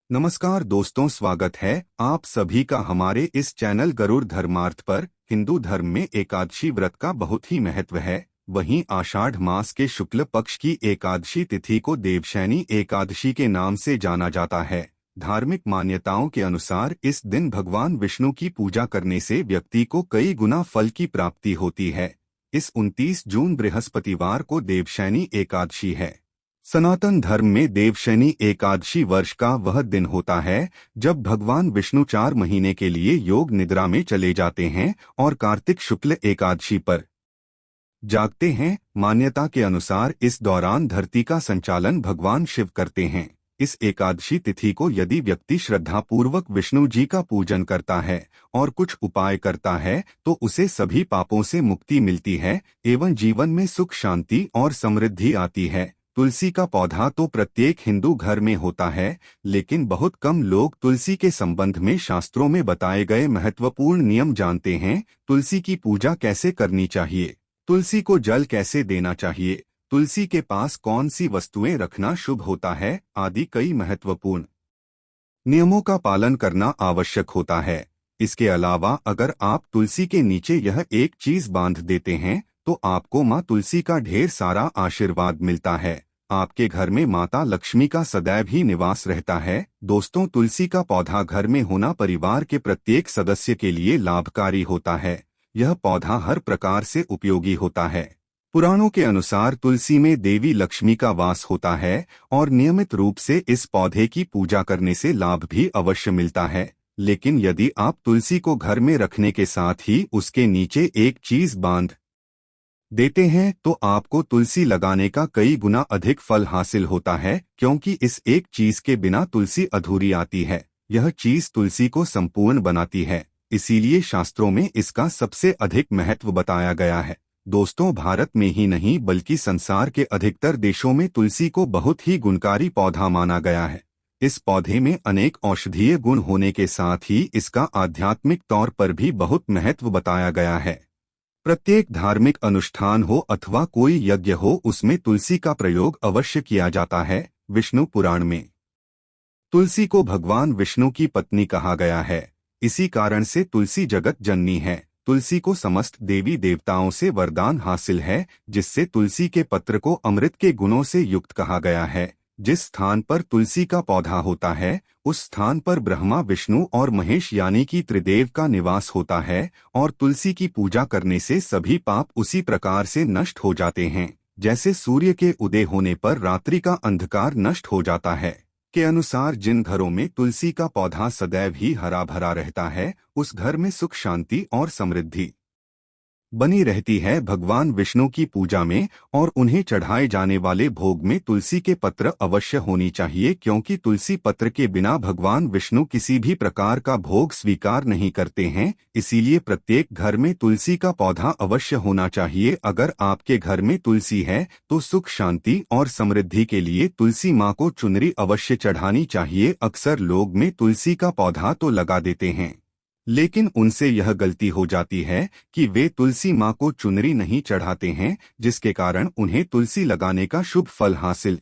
नमस्कार दोस्तों, स्वागत है आप सभी का हमारे इस चैनल गरुड़ धर्मार्थ पर। हिंदू धर्म में एकादशी व्रत का बहुत ही महत्व है। वहीं आषाढ़ मास के शुक्ल पक्ष की एकादशी तिथि को देवशैनी एकादशी के नाम से जाना जाता है। धार्मिक मान्यताओं के अनुसार इस दिन भगवान विष्णु की पूजा करने से व्यक्ति को कई गुना फल की प्राप्ति होती है। इस 29 जून बृहस्पतिवार को देवशैनी एकादशी है। सनातन धर्म में देवशैनी एकादशी वर्ष का वह दिन होता है जब भगवान विष्णु 4 महीने के लिए योग निद्रा में चले जाते हैं और कार्तिक शुक्ल एकादशी पर जागते हैं। मान्यता के अनुसार इस दौरान धरती का संचालन भगवान शिव करते हैं। इस एकादशी तिथि को यदि व्यक्ति श्रद्धापूर्वक विष्णु जी का पूजन करता है और कुछ उपाय करता है तो उसे सभी पापों से मुक्ति मिलती है एवं जीवन में सुख शांति और समृद्धि आती है। तुलसी का पौधा तो प्रत्येक हिंदू घर में होता है, लेकिन बहुत कम लोग तुलसी के संबंध में शास्त्रों में बताए गए महत्वपूर्ण नियम जानते हैं। तुलसी की पूजा कैसे करनी चाहिए, तुलसी को जल कैसे देना चाहिए, तुलसी के पास कौन सी वस्तुएं रखना शुभ होता है आदि कई महत्वपूर्ण नियमों का पालन करना आवश्यक होता है। इसके अलावा अगर आप तुलसी के नीचे यह एक चीज बांध देते हैं तो आपको माँ तुलसी का ढेर सारा आशीर्वाद मिलता है। आपके घर में माता लक्ष्मी का सदैव ही निवास रहता है। दोस्तों, तुलसी का पौधा घर में होना परिवार के प्रत्येक सदस्य के लिए लाभकारी होता है। यह पौधा हर प्रकार से उपयोगी होता है। पुराणों के अनुसार तुलसी में देवी लक्ष्मी का वास होता है और नियमित रूप से इस पौधे की पूजा करने से लाभ भी अवश्य मिलता है। लेकिन यदि आप तुलसी को घर में रखने के साथ ही उसके नीचे एक चीज बांध देते हैं तो आपको तुलसी लगाने का कई गुना अधिक फल हासिल होता है, क्योंकि इस एक चीज के बिना तुलसी अधूरी आती है। यह चीज तुलसी को संपूर्ण बनाती है, इसीलिए शास्त्रों में इसका सबसे अधिक महत्व बताया गया है। दोस्तों, भारत में ही नहीं बल्कि संसार के अधिकतर देशों में तुलसी को बहुत ही गुणकारी पौधा माना गया है। इस पौधे में अनेक औषधीय गुण होने के साथ ही इसका आध्यात्मिक तौर पर भी बहुत महत्व बताया गया है। प्रत्येक धार्मिक अनुष्ठान हो अथवा कोई यज्ञ हो, उसमें तुलसी का प्रयोग अवश्य किया जाता है। विष्णु पुराण में तुलसी को भगवान विष्णु की पत्नी कहा गया है। इसी कारण से तुलसी जगत जननी है। तुलसी को समस्त देवी देवताओं से वरदान हासिल है, जिससे तुलसी के पत्र को अमृत के गुणों से युक्त कहा गया है। जिस स्थान पर तुलसी का पौधा होता है उस स्थान पर ब्रह्मा, विष्णु और महेश यानी कि त्रिदेव का निवास होता है और तुलसी की पूजा करने से सभी पाप उसी प्रकार से नष्ट हो जाते हैं जैसे सूर्य के उदय होने पर रात्रि का अंधकार नष्ट हो जाता है। के अनुसार जिन घरों में तुलसी का पौधा सदैव ही हरा भरा रहता है उस घर में सुख शांति और समृद्धि बनी रहती है। भगवान विष्णु की पूजा में और उन्हें चढ़ाए जाने वाले भोग में तुलसी के पत्र अवश्य होनी चाहिए, क्योंकि तुलसी पत्र के बिना भगवान विष्णु किसी भी प्रकार का भोग स्वीकार नहीं करते हैं। इसीलिए प्रत्येक घर में तुलसी का पौधा अवश्य होना चाहिए। अगर आपके घर में तुलसी है तो सुख शांति और समृद्धि के लिए तुलसी माँ को चुनरी अवश्य चढ़ानी चाहिए। अक्सर लोग में तुलसी का पौधा तो लगा देते हैं, लेकिन उनसे यह गलती हो जाती है कि वे तुलसी माँ को चुनरी नहीं चढ़ाते हैं, जिसके कारण उन्हें तुलसी लगाने का शुभ फल हासिल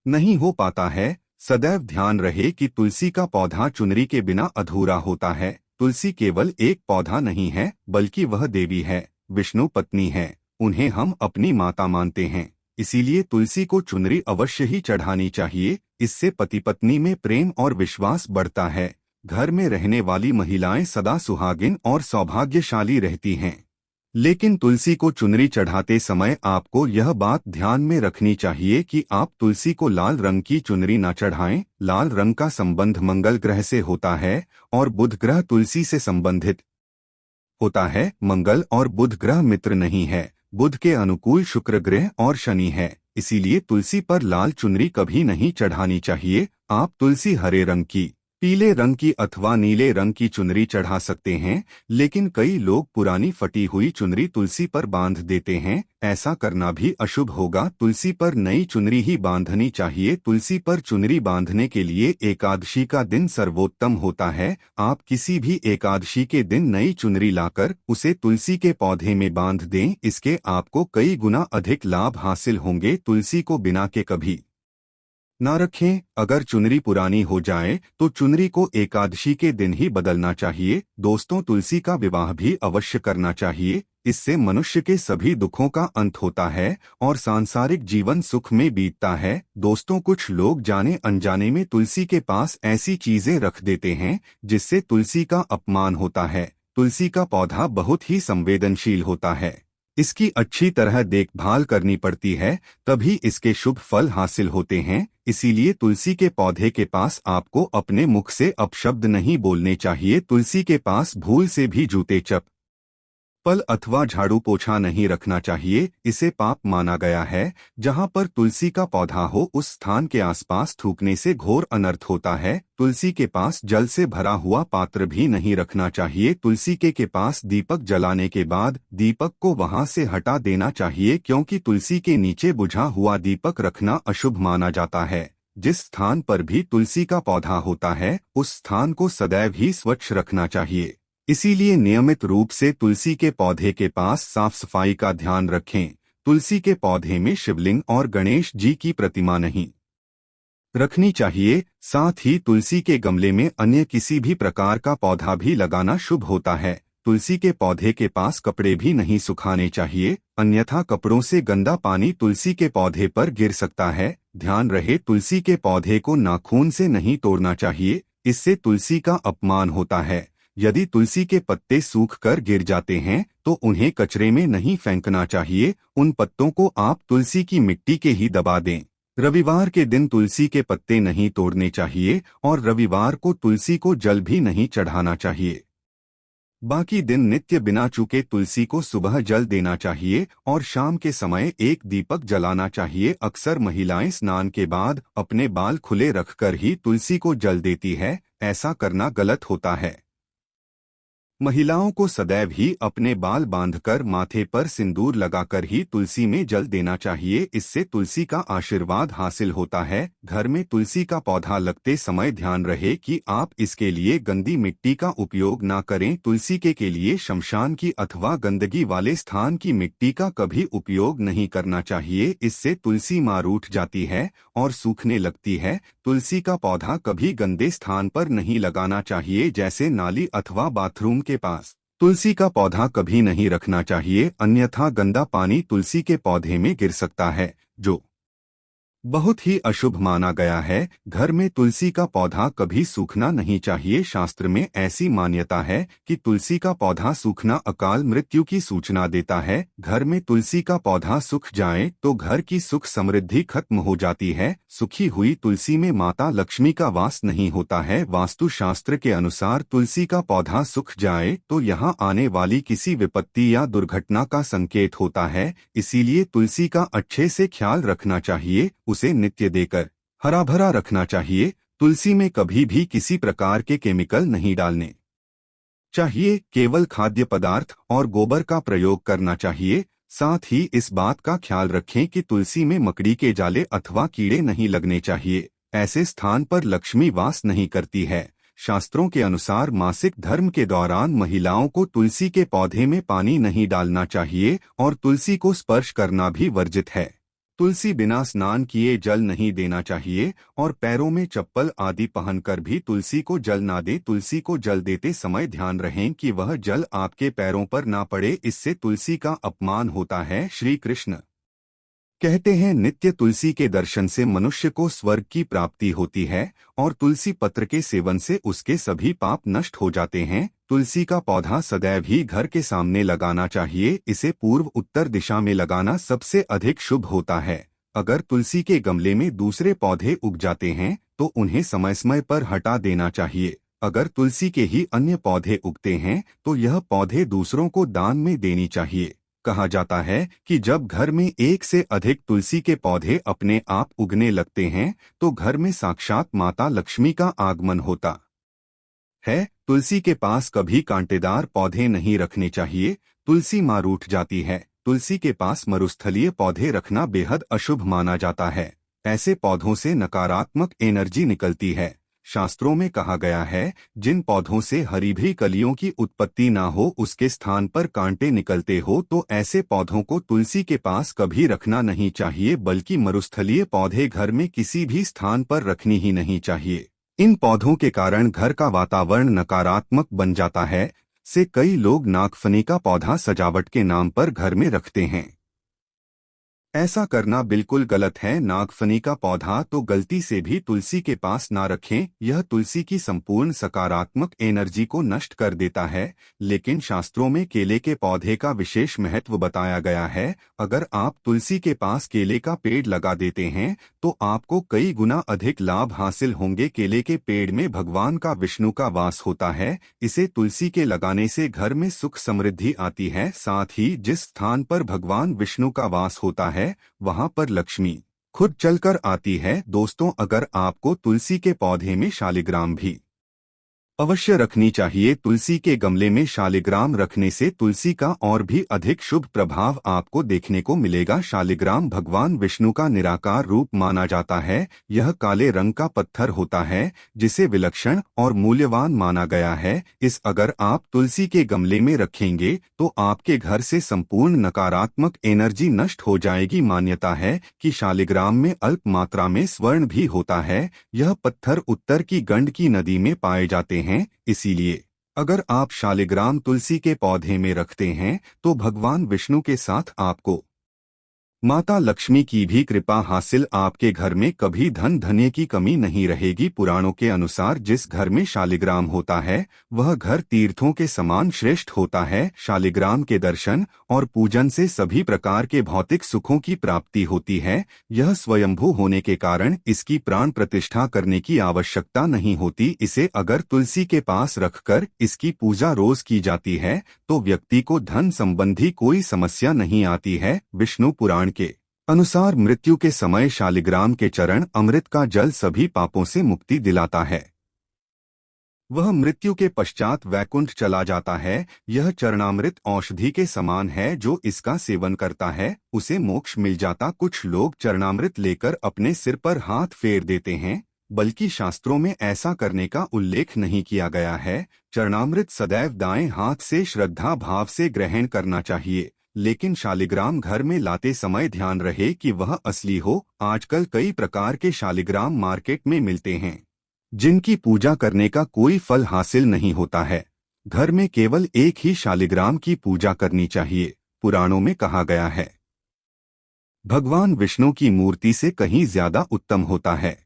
नहीं हो पाता है। सदैव ध्यान रहे कि तुलसी का पौधा चुनरी के बिना अधूरा होता है। तुलसी केवल एक पौधा नहीं है बल्कि वह देवी है, विष्णु पत्नी है। उन्हें हम अपनी माता मानते हैं, इसीलिए तुलसी को चुनरी अवश्य ही चढ़ानी चाहिए। इससे पति पत्नी में प्रेम और विश्वास बढ़ता है। घर में रहने वाली महिलाएं सदा सुहागिन और सौभाग्यशाली रहती हैं। लेकिन तुलसी को चुनरी चढ़ाते समय आपको यह बात ध्यान में रखनी चाहिए कि आप तुलसी को लाल रंग की चुनरी न चढ़ाएं। लाल रंग का संबंध मंगल ग्रह से होता है और बुध ग्रह तुलसी से संबंधित होता है। मंगल और बुध ग्रह मित्र नहीं है। बुध के अनुकूल शुक्र ग्रह और शनि है, इसीलिए तुलसी पर लाल चुनरी कभी नहीं चढ़ानी चाहिए। आप तुलसी हरे रंग की, पीले रंग की अथवा नीले रंग की चुनरी चढ़ा सकते हैं, लेकिन कई लोग पुरानी फटी हुई चुनरी तुलसी पर बांध देते हैं। ऐसा करना भी अशुभ होगा। तुलसी पर नई चुनरी ही बांधनी चाहिए। तुलसी पर चुनरी बांधने के लिए एकादशी का दिन सर्वोत्तम होता है। आप किसी भी एकादशी के दिन नई चुनरी लाकर उसे तुलसी के पौधे में बांध दें। इसके आपको कई गुना अधिक लाभ हासिल होंगे। तुलसी को बिना के कभी ना रखें। अगर चुनरी पुरानी हो जाए तो चुनरी को एकादशी के दिन ही बदलना चाहिए। दोस्तों, तुलसी का विवाह भी अवश्य करना चाहिए। इससे मनुष्य के सभी दुखों का अंत होता है और सांसारिक जीवन सुख में बीतता है। दोस्तों, कुछ लोग जाने अनजाने में तुलसी के पास ऐसी चीजें रख देते हैं जिससे तुलसी का अपमान होता है। तुलसी का पौधा बहुत ही संवेदनशील होता है। इसकी अच्छी तरह देखभाल करनी पड़ती है, तभी इसके शुभ फल हासिल होते हैं। इसीलिए तुलसी के पौधे के पास आपको अपने मुख से अपशब्द नहीं बोलने चाहिए। तुलसी के पास भूल से भी जूते चप्पल अथवा झाड़ू पोछा नहीं रखना चाहिए। इसे पाप माना गया है। जहां पर तुलसी का पौधा हो उस स्थान के आसपास थूकने से घोर अनर्थ होता है। तुलसी के पास जल से भरा हुआ पात्र भी नहीं रखना चाहिए। तुलसी के पास दीपक जलाने के बाद दीपक को वहां से हटा देना चाहिए, क्योंकि तुलसी के नीचे बुझा हुआ दीपक रखना अशुभ माना जाता है। जिस स्थान पर भी तुलसी का पौधा होता है उस स्थान को सदैव ही स्वच्छ रखना चाहिए। इसीलिए नियमित रूप से तुलसी के पौधे के पास साफ सफाई का ध्यान रखें। तुलसी के पौधे में शिवलिंग और गणेश जी की प्रतिमा नहीं रखनी चाहिए। साथ ही तुलसी के गमले में अन्य किसी भी प्रकार का पौधा भी लगाना शुभ होता है। तुलसी के पौधे के पास कपड़े भी नहीं सुखाने चाहिए, अन्यथा कपड़ों से गंदा पानी तुलसी के पौधे पर गिर सकता है। ध्यान रहे, तुलसी के पौधे को नाखून से नहीं तोड़ना चाहिए, इससे तुलसी का अपमान होता है। यदि तुलसी के पत्ते सूख कर गिर जाते हैं तो उन्हें कचरे में नहीं फेंकना चाहिए, उन पत्तों को आप तुलसी की मिट्टी के ही दबा दें। रविवार के दिन तुलसी के पत्ते नहीं तोड़ने चाहिए और रविवार को तुलसी को जल भी नहीं चढ़ाना चाहिए। बाकी दिन नित्य बिना चूके तुलसी को सुबह जल देना चाहिए और शाम के समय एक दीपक जलाना चाहिए। अक्सर महिलाएं स्नान के बाद अपने बाल खुले रखकर ही तुलसी को जल देती है, ऐसा करना गलत होता है। महिलाओं को सदैव ही अपने बाल बांधकर माथे पर सिंदूर लगाकर ही तुलसी में जल देना चाहिए, इससे तुलसी का आशीर्वाद हासिल होता है। घर में तुलसी का पौधा लगते समय ध्यान रहे कि आप इसके लिए गंदी मिट्टी का उपयोग ना करें। तुलसी के लिए शमशान की अथवा गंदगी वाले स्थान की मिट्टी का कभी उपयोग नहीं करना चाहिए, इससे तुलसी मार उठ जाती है और सूखने लगती है। तुलसी का पौधा कभी गंदे स्थान पर नहीं लगाना चाहिए, जैसे नाली अथवा बाथरूम के पास। तुलसी का पौधा कभी नहीं रखना चाहिए, अन्यथा गंदा पानी तुलसी के पौधे में गिर सकता है, जो बहुत ही अशुभ माना गया है। घर में तुलसी का पौधा कभी सूखना नहीं चाहिए। शास्त्र में ऐसी मान्यता है कि तुलसी का पौधा सूखना अकाल मृत्यु की सूचना देता है। घर में तुलसी का पौधा सूख जाए तो घर की सुख समृद्धि खत्म हो जाती है। सूखी हुई तुलसी में माता लक्ष्मी का वास नहीं होता है। वास्तु शास्त्र के अनुसार तुलसी का पौधा सूख जाए तो यहाँ आने वाली किसी विपत्ति या दुर्घटना का संकेत होता है। इसीलिए तुलसी का अच्छे से ख्याल रखना चाहिए, उसे नित्य देकर हरा भरा रखना चाहिए। तुलसी में कभी भी किसी प्रकार के केमिकल नहीं डालने चाहिए, केवल खाद्य पदार्थ और गोबर का प्रयोग करना चाहिए। साथ ही इस बात का ख्याल रखें कि तुलसी में मकड़ी के जाले अथवा कीड़े नहीं लगने चाहिए, ऐसे स्थान पर लक्ष्मी वास नहीं करती है। शास्त्रों के अनुसार मासिक धर्म के दौरान महिलाओं को तुलसी के पौधे में पानी नहीं डालना चाहिए और तुलसी को स्पर्श करना भी वर्जित है। तुलसी बिना स्नान किए जल नहीं देना चाहिए और पैरों में चप्पल आदि पहनकर भी तुलसी को जल ना दे। तुलसी को जल देते समय ध्यान रहें कि वह जल आपके पैरों पर ना पड़े, इससे तुलसी का अपमान होता है। श्री कृष्ण कहते हैं, नित्य तुलसी के दर्शन से मनुष्य को स्वर्ग की प्राप्ति होती है और तुलसी पत्र के सेवन से उसके सभी पाप नष्ट हो जाते हैं। तुलसी का पौधा सदैव ही घर के सामने लगाना चाहिए, इसे पूर्व उत्तर दिशा में लगाना सबसे अधिक शुभ होता है। अगर तुलसी के गमले में दूसरे पौधे उग जाते हैं तो उन्हें समय समय पर हटा देना चाहिए। अगर तुलसी के ही अन्य पौधे उगते हैं तो यह पौधे दूसरों को दान में देनी चाहिए। कहा जाता है कि जब घर में एक से अधिक तुलसी के पौधे अपने आप उगने लगते हैं तो घर में साक्षात माता लक्ष्मी का आगमन होता है। तुलसी के पास कभी कांटेदार पौधे नहीं रखने चाहिए, तुलसी मार उठ जाती है। तुलसी के पास मरुस्थलीय पौधे रखना बेहद अशुभ माना जाता है। ऐसे पौधों से नकारात्मक एनर्जी निकलती है। शास्त्रों में कहा गया है, जिन पौधों से हरी भरी कलियों की उत्पत्ति ना हो उसके स्थान पर कांटे निकलते हो तो ऐसे पौधों को तुलसी के पास कभी रखना नहीं चाहिए, बल्कि मरुस्थलीय पौधे घर में किसी भी स्थान पर रखनी ही नहीं चाहिए। इन पौधों के कारण घर का वातावरण नकारात्मक बन जाता है। से कई लोग नागफनी का पौधा सजावट के नाम पर घर में रखते हैं। ऐसा करना बिल्कुल गलत है। नागफनी का पौधा तो गलती से भी तुलसी के पास ना रखें, यह तुलसी की संपूर्ण सकारात्मक एनर्जी को नष्ट कर देता है। लेकिन शास्त्रों में केले के पौधे का विशेष महत्व बताया गया है। अगर आप तुलसी के पास केले का पेड़ लगा देते हैं तो आपको कई गुना अधिक लाभ हासिल होंगे। केले के पेड़ में भगवान का विष्णु का वास होता है। इसे तुलसी के लगाने से घर में सुख समृद्धि आती है। साथ ही जिस स्थान पर भगवान विष्णु का वास होता है वहां पर लक्ष्मी खुद चलकर आती है। दोस्तों, अगर आपको तुलसी के पौधे में शालिग्राम भी अवश्य रखनी चाहिए। तुलसी के गमले में शालिग्राम रखने से तुलसी का और भी अधिक शुभ प्रभाव आपको देखने को मिलेगा। शालिग्राम भगवान विष्णु का निराकार रूप माना जाता है। यह काले रंग का पत्थर होता है जिसे विलक्षण और मूल्यवान माना गया है। अगर आप तुलसी के गमले में रखेंगे तो आपके घर से संपूर्ण नकारात्मक एनर्जी नष्ट हो जाएगी। मान्यता है कि शालिग्राम में अल्प मात्रा में स्वर्ण भी होता है। यह पत्थर उत्तर की गंडकी नदी में पाए जाते हैं। इसीलिए अगर आप शालिग्राम तुलसी के पौधे में रखते हैं तो भगवान विष्णु के साथ आपको माता लक्ष्मी की भी कृपा हासिल। आपके घर में कभी धन धान्य की कमी नहीं रहेगी। पुराणों के अनुसार जिस घर में शालिग्राम होता है वह घर तीर्थों के समान श्रेष्ठ होता है। शालिग्राम के दर्शन और पूजन से सभी प्रकार के भौतिक सुखों की प्राप्ति होती है। यह स्वयंभू होने के कारण इसकी प्राण प्रतिष्ठा करने की आवश्यकता नहीं होती। इसे अगर तुलसी के पास रखकर इसकी पूजा रोज की जाती है तो व्यक्ति को धन संबंधी कोई समस्या नहीं आती है। विष्णु पुराण के अनुसार मृत्यु के समय शालिग्राम के चरण अमृत का जल सभी पापों से मुक्ति दिलाता है। वह मृत्यु के पश्चात वैकुंठ चला जाता है। यह चरणामृत औषधि के समान है। जो इसका सेवन करता है उसे मोक्ष मिल जाता। कुछ लोग चरणामृत लेकर अपने सिर पर हाथ फेर देते हैं, बल्कि शास्त्रों में ऐसा करने का उल्लेख नहीं किया गया है। चरणामृत सदैव दाएं हाथ से श्रद्धा भाव से ग्रहण करना चाहिए। लेकिन शालिग्राम घर में लाते समय ध्यान रहे कि वह असली हो। आजकल कई प्रकार के शालिग्राम मार्केट में मिलते हैं जिनकी पूजा करने का कोई फल हासिल नहीं होता है। घर में केवल एक ही शालिग्राम की पूजा करनी चाहिए। पुराणों में कहा गया है भगवान विष्णु की मूर्ति से कहीं ज्यादा उत्तम होता है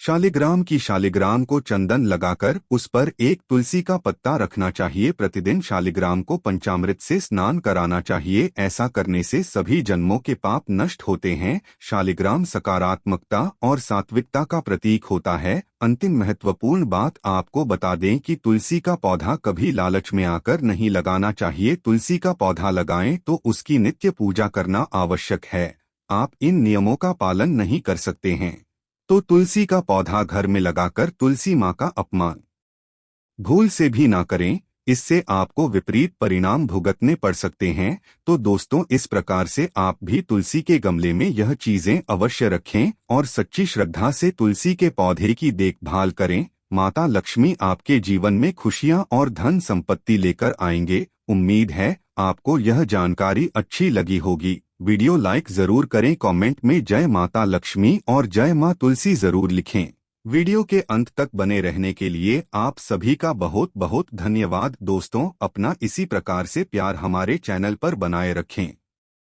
शालिग्राम को चंदन लगाकर उस पर एक तुलसी का पत्ता रखना चाहिए। प्रतिदिन शालिग्राम को पंचामृत से स्नान कराना चाहिए। ऐसा करने से सभी जन्मों के पाप नष्ट होते हैं। शालिग्राम सकारात्मकता और सात्विकता का प्रतीक होता है। अंतिम महत्वपूर्ण बात आपको बता दें कि तुलसी का पौधा कभी लालच में आकर नहीं लगाना चाहिए। तुलसी का पौधा लगाएं तो उसकी नित्य पूजा करना आवश्यक है। आप इन नियमों का पालन नहीं कर सकते हैं तो तुलसी का पौधा घर में लगाकर तुलसी माँ का अपमान भूल से भी ना करें। इससे आपको विपरीत परिणाम भुगतने पड़ सकते हैं। तो दोस्तों, इस प्रकार से आप भी तुलसी के गमले में यह चीजें अवश्य रखें और सच्ची श्रद्धा से तुलसी के पौधे की देखभाल करें। माता लक्ष्मी आपके जीवन में खुशियां और धन संपत्ति लेकर आएंगे। उम्मीद है आपको यह जानकारी अच्छी लगी होगी। वीडियो लाइक जरूर करें। कमेंट में जय माता लक्ष्मी और जय मां तुलसी जरूर लिखें। वीडियो के अंत तक बने रहने के लिए आप सभी का बहुत बहुत धन्यवाद। दोस्तों, अपना इसी प्रकार से प्यार हमारे चैनल पर बनाए रखें।